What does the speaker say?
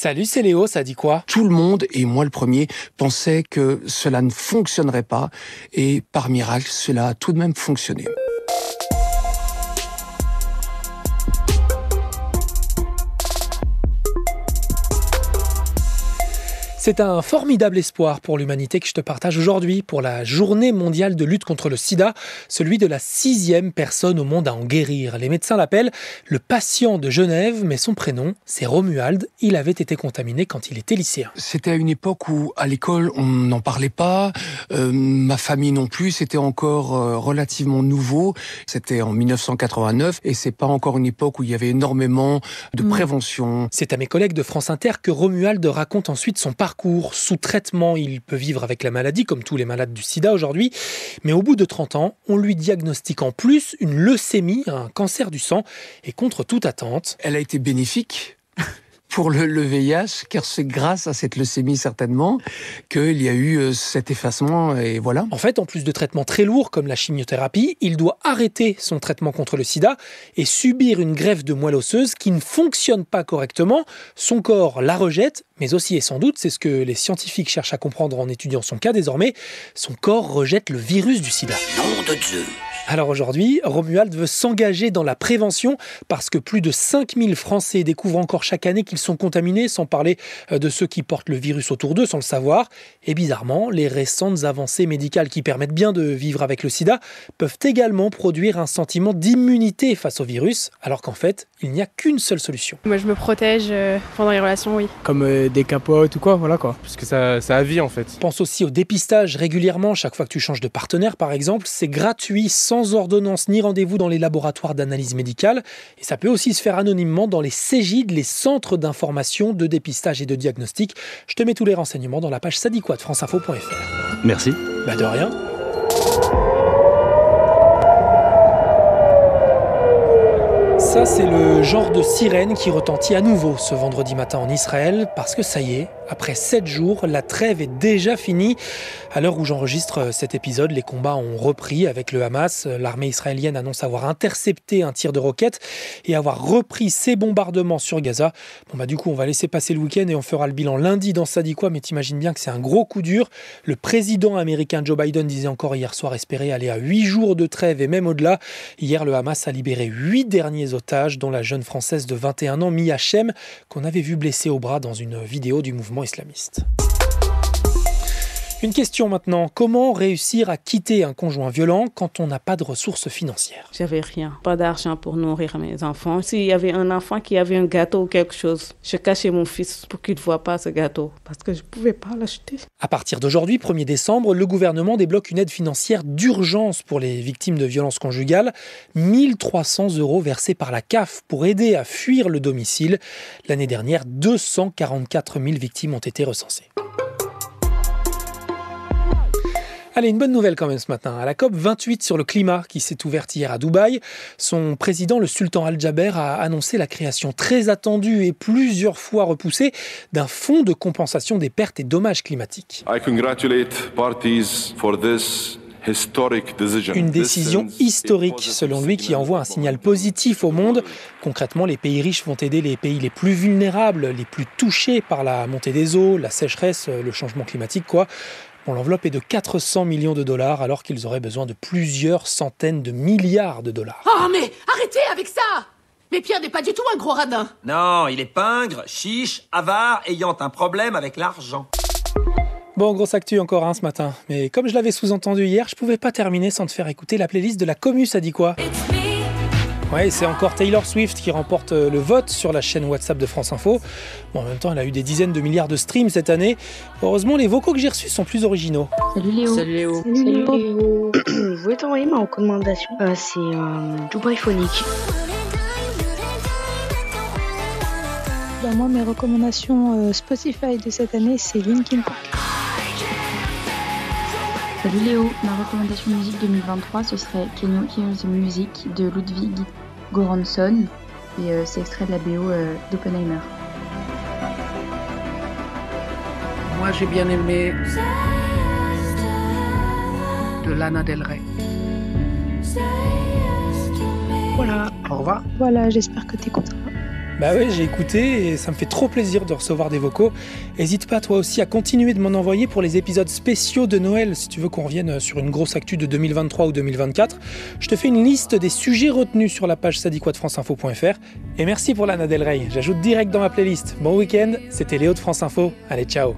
Salut, c'est Léo, ça dit quoi? Tout le monde, et moi le premier, pensait que cela ne fonctionnerait pas. Et par miracle, cela a tout de même fonctionné. C'est un formidable espoir pour l'humanité que je te partage aujourd'hui pour la journée mondiale de lutte contre le sida, celui de la 6e personne au monde à en guérir. Les médecins l'appellent le patient de Genève, mais son prénom, c'est Romuald. Il avait été contaminé quand il était lycéen. C'était à une époque où, à l'école, on n'en parlait pas, ma famille non plus, c'était encore relativement nouveau. C'était en 1989 et c'est pas encore une époque où il y avait énormément de prévention. C'est à mes collègues de France Inter que Romuald raconte ensuite son parcours. Sous traitement, il peut vivre avec la maladie, comme tous les malades du sida aujourd'hui. Mais au bout de 30 ans, on lui diagnostique en plus une leucémie, un cancer du sang. Et contre toute attente... Elle a été bénéfique pour le VIH, car c'est grâce à cette leucémie certainement qu'il y a eu cet effacement, et voilà. En fait, en plus de traitements très lourds comme la chimiothérapie, il doit arrêter son traitement contre le sida et subir une greffe de moelle osseuse qui ne fonctionne pas correctement. Son corps la rejette, mais aussi et sans doute, c'est ce que les scientifiques cherchent à comprendre en étudiant son cas désormais, son corps rejette le virus du sida. Nom de Dieu! Alors aujourd'hui, Romuald veut s'engager dans la prévention parce que plus de 5000 Français découvrent encore chaque année qu'ils sont contaminés, sans parler de ceux qui portent le virus autour d'eux sans le savoir. Et bizarrement, les récentes avancées médicales qui permettent bien de vivre avec le sida peuvent également produire un sentiment d'immunité face au virus, alors qu'en fait, il n'y a qu'une seule solution. Moi, je me protège pendant les relations, oui. Comme des capotes ou quoi, voilà quoi. Parce que ça a vie en fait. Pense aussi au dépistage régulièrement, chaque fois que tu changes de partenaire par exemple. C'est gratuit, sans ordonnance ni rendez-vous dans les laboratoires d'analyse médicale. Et ça peut aussi se faire anonymement dans les CEGID, les centres d'information, de dépistage et de diagnostic. Je te mets tous les renseignements dans la page Ça dit quoi de franceinfo.fr. Merci. De rien. Ça, c'est le genre de sirène qui retentit à nouveau ce vendredi matin en Israël, parce que ça y est, après 7 jours, la trêve est déjà finie. À l'heure où j'enregistre cet épisode, les combats ont repris avec le Hamas. L'armée israélienne annonce avoir intercepté un tir de roquette et avoir repris ses bombardements sur Gaza. Du coup, on va laisser passer le week-end et on fera le bilan lundi dans Ça dit quoi, mais t'imagines bien que c'est un gros coup dur. Le président américain Joe Biden disait encore hier soir espérer aller à 8 jours de trêve et même au-delà. Hier, le Hamas a libéré 8 derniers otages, dont la jeune Française de 21 ans, Mia Shem, qu'on avait vue blessée au bras dans une vidéo du mouvement islamiste. Une question maintenant, comment réussir à quitter un conjoint violent quand on n'a pas de ressources financières? J'avais rien, pas d'argent pour nourrir mes enfants. S'il y avait un enfant qui avait un gâteau ou quelque chose, je cachais mon fils pour qu'il ne voit pas ce gâteau, parce que je ne pouvais pas l'acheter. À partir d'aujourd'hui, 1er décembre, le gouvernement débloque une aide financière d'urgence pour les victimes de violences conjugales. 1 300 € versés par la CAF pour aider à fuir le domicile. L'année dernière, 244 000 victimes ont été recensées. Allez, une bonne nouvelle quand même ce matin. À la COP 28 sur le climat qui s'est ouverte hier à Dubaï, son président, le sultan Al-Jaber, a annoncé la création très attendue et plusieurs fois repoussée d'un fonds de compensation des pertes et dommages climatiques. Une décision historique, selon lui, qui envoie un signal positif au monde. Concrètement, les pays riches vont aider les pays les plus vulnérables, les plus touchés par la montée des eaux, la sécheresse, le changement climatique, quoi. L'enveloppe est de 400 millions de dollars alors qu'ils auraient besoin de plusieurs centaines de milliards de dollars. Oh mais arrêtez avec ça! Mais Pierre n'est pas du tout un gros radin. Non, il est pingre, chiche, avare, ayant un problème avec l'argent. Bon, grosse actu encore ce matin. Mais comme je l'avais sous-entendu hier, je pouvais pas terminer sans te faire écouter la playlist de la Commu, ça dit quoi? Ouais, c'est encore Taylor Swift qui remporte le vote sur la chaîne WhatsApp de France Info. En même temps, elle a eu des dizaines de milliards de streams cette année. Heureusement, les vocaux que j'ai reçus sont plus originaux. Salut Léo. Salut Léo. Salut Léo. Je voulais t'envoyer ma recommandation. C'est Dubaï Phonique. Moi, mes recommandations Spotify de cette année, c'est Linkin Park. Salut Léo. Ma recommandation musique 2023, ce serait Can You Hear the Music de Ludwig Göransson. Et c'est extrait de la BO d'Oppenheimer. Moi, j'ai bien aimé de Lana Del Rey. Voilà. Au revoir. Voilà, j'espère que t'écouteras. Bah oui, j'ai écouté et ça me fait trop plaisir de recevoir des vocaux. N'hésite pas toi aussi à continuer de m'en envoyer pour les épisodes spéciaux de Noël, si tu veux qu'on revienne sur une grosse actu de 2023 ou 2024. Je te fais une liste des sujets retenus sur la page sadikwa de franceinfo.fr. Et merci pour Lana Del Rey, j'ajoute direct dans ma playlist. Bon week-end, c'était Léo de France Info. Allez, ciao.